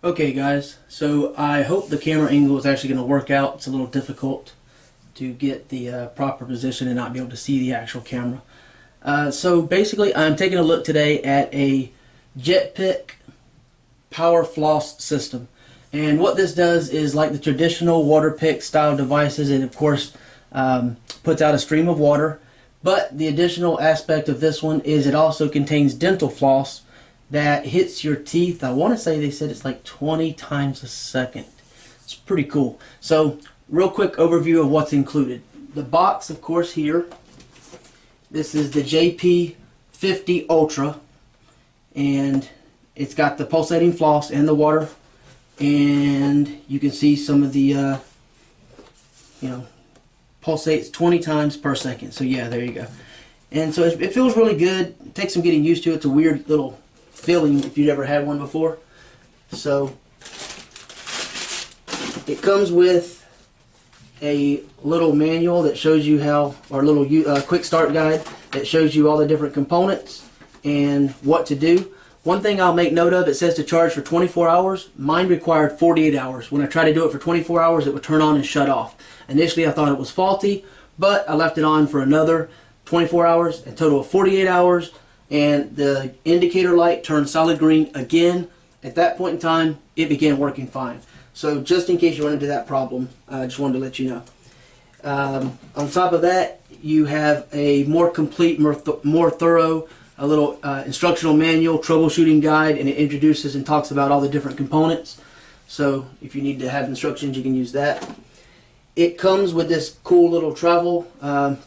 Okay guys, so I hope the camera angle is actually going to work out. It's a little difficult to get the proper position and not be able to see the actual camera. So basically I'm taking a look today at a Jetpik power floss system. And what this does is, like the traditional water pick style devices, it of course puts out a stream of water. But the additional aspect of this one is it also contains dental floss that hits your teeth. I want to say they said it's like 20 times a second. It's pretty cool. So real quick overview of what's included. The box, of course, here. This is the JP50 Ultra, and it's got the pulsating floss and the water, and you can see some of the pulsates 20 times per second. So yeah, there you go. And so it feels really good. It takes some getting used to. It's a weird little feeling if you've never had one before. So it comes with a little manual that shows you how, or a little quick start guide that shows you all the different components and what to do. One thing I'll make note of, it says to charge for 24 hours. Mine required 48 hours. When I tried to do it for 24 hours, it would turn on and shut off. Initially I thought it was faulty, but I left it on for another 24 hours, a total of 48 hours, and the indicator light turned solid green again. At that point in time, it began working fine. So just in case you run into that problem, I just wanted to let you know. On top of that, you have a more complete, more thorough, a little instructional manual, troubleshooting guide, and it introduces and talks about all the different components. So if you need to have instructions, you can use that. It comes with this cool little travel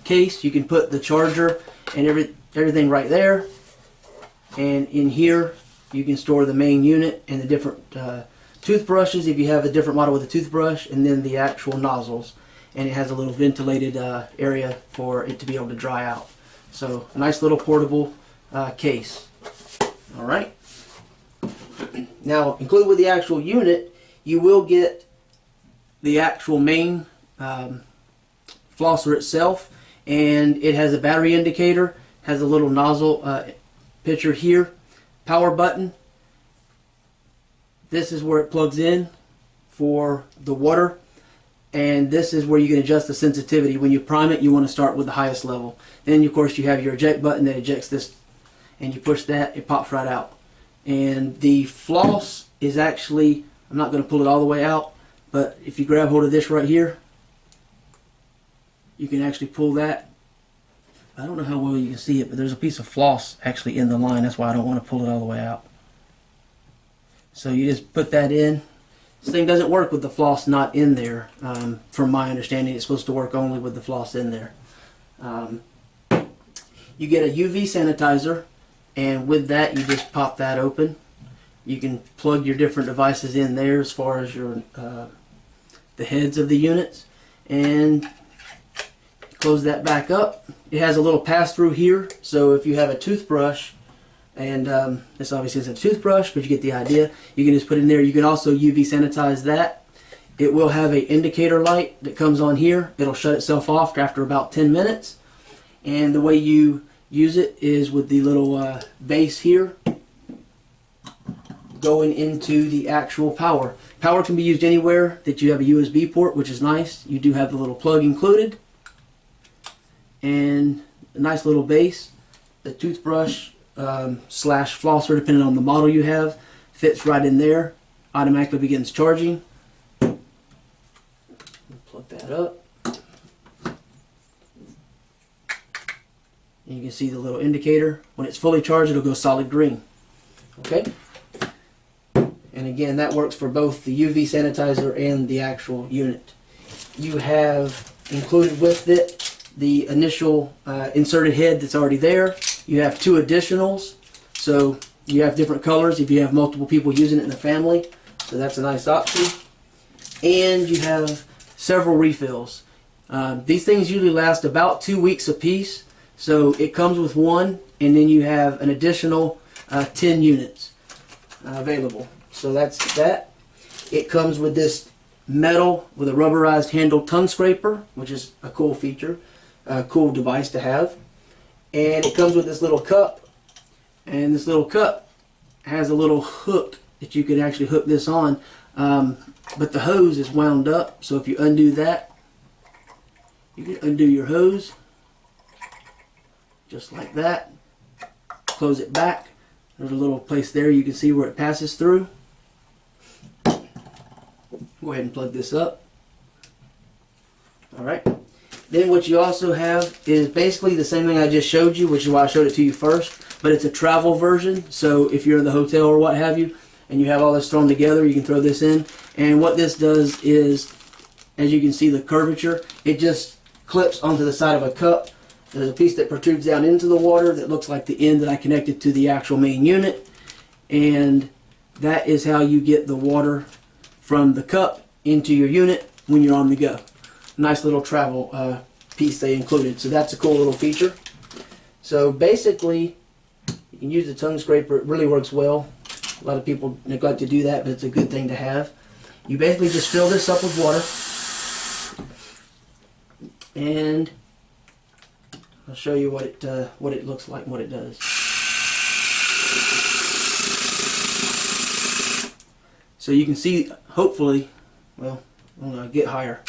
case. You can put the charger and everything right there. And in here, you can store the main unit and the different toothbrushes if you have a different model with a toothbrush, and then the actual nozzles. And it has a little ventilated area for it to be able to dry out. So a nice little portable case. Alright. Now, included with the actual unit, you will get the actual main flosser itself, and it has a battery indicator, has a little nozzle picture here, power button. This is where it plugs in for the water, and this is where you can adjust the sensitivity. When you prime it, you want to start with the highest level. Then of course you have your eject button that ejects this, and you push that, it pops right out. And the floss is actually, I'm not going to pull it all the way out, but if you grab hold of this right here, you can actually pull that. I don't know how well you can see it, but there's a piece of floss actually in the line. That's why I don't want to pull it all the way out. So you just put that in. This thing doesn't work with the floss not in there. From my understanding, it's supposed to work only with the floss in there. You get a UV sanitizer, and with that you just pop that open. You can plug your different devices in there as far as your the heads of the units, and close that back up. It has a little pass-through here, so if you have a toothbrush, and this obviously isn't a toothbrush, but you get the idea, you can just put it in there. You can also UV sanitize that. It will have an indicator light that comes on here. It'll shut itself off after about 10 minutes. And the way you use it is with the little base here going into the actual power. Power can be used anywhere that you have a USB port, which is nice. You do have the little plug included, and a nice little base. The toothbrush slash flosser, depending on the model you have, fits right in there. Automatically begins charging. Plug that up. And you can see the little indicator. When it's fully charged, it'll go solid green. Okay? And again, that works for both the UV sanitizer and the actual unit. You have included with it the initial inserted head that's already there. You have two additionals, so you have different colors if you have multiple people using it in the family, so that's a nice option. And you have several refills. These things usually last about 2 weeks apiece, so it comes with one, and then you have an additional 10 units available. So that's that. It comes with this metal with a rubberized handled tongue scraper, which is a cool feature, a cool device to have. And it comes with this little cup, and this little cup has a little hook that you can actually hook this on, but the hose is wound up, so if you undo that, you can undo your hose just like that. Close it back. There's a little place there you can see where it passes through. Go ahead and plug this up. Alright. Then what you also have is basically the same thing I just showed you, which is why I showed it to you first, but it's a travel version. So if you're in the hotel or what have you, and you have all this thrown together, you can throw this in. And what this does is, as you can see the curvature, it just clips onto the side of a cup. There's a piece that protrudes down into the water that looks like the end that I connected to the actual main unit. And that is how you get the water from the cup into your unit when you're on the go. Nice little travel piece they included. So that's a cool little feature. So basically, you can use the tongue scraper. It really works well. A lot of people neglect to do that, but it's a good thing to have. You basically just fill this up with water. And I'll show you what it looks like and what it does. So you can see, hopefully, well, I'm going to get higher.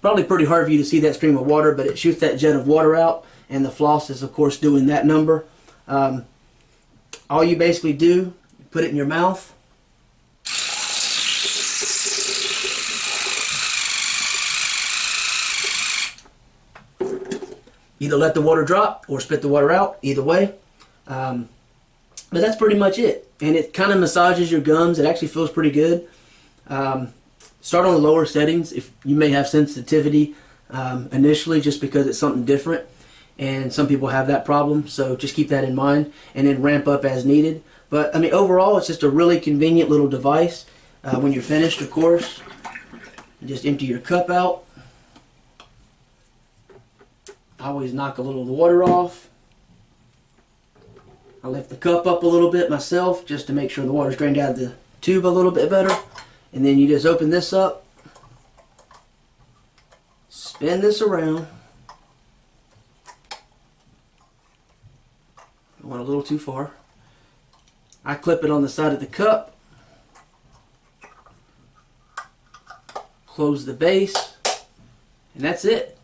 Probably pretty hard for you to see that stream of water, but it shoots that jet of water out, and the floss is of course doing that number. All you basically do, put it in your mouth. Either let the water drop or spit the water out, either way. But that's pretty much it. And it kind of massages your gums. It actually feels pretty good. Start on the lower settings if you may have sensitivity initially, just because it's something different. And some people have that problem, so just keep that in mind. And then ramp up as needed. But I mean, overall, it's just a really convenient little device. When you're finished, of course, you just empty your cup out. I always knock a little of the water off. I lift the cup up a little bit myself just to make sure the water's drained out of the tube a little bit better. And then you just open this up, spin this around. I went a little too far. I clip it on the side of the cup, close the base, and that's it.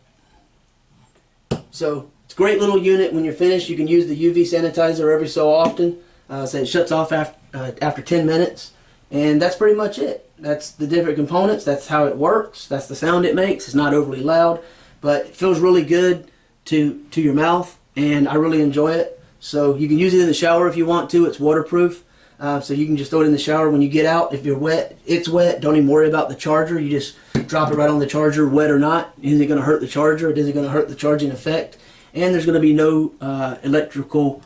So it's a great little unit. When you're finished, you can use the UV sanitizer every so often. So it shuts off after 10 minutes. And that's pretty much it. That's the different components. That's how it works. That's the sound it makes. It's not overly loud, but it feels really good to your mouth, and I really enjoy it. So you can use it in the shower if you want to. It's waterproof. So you can just throw it in the shower when you get out. If you're wet, it's wet. Don't even worry about the charger. You just drop it right on the charger, wet or not. Isn't it going to hurt the charger? It isn't going to hurt the charging effect. And there's going to be no electrical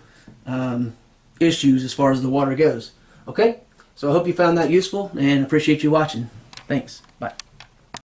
issues as far as the water goes. Okay? So I hope you found that useful and appreciate you watching. Thanks. Bye.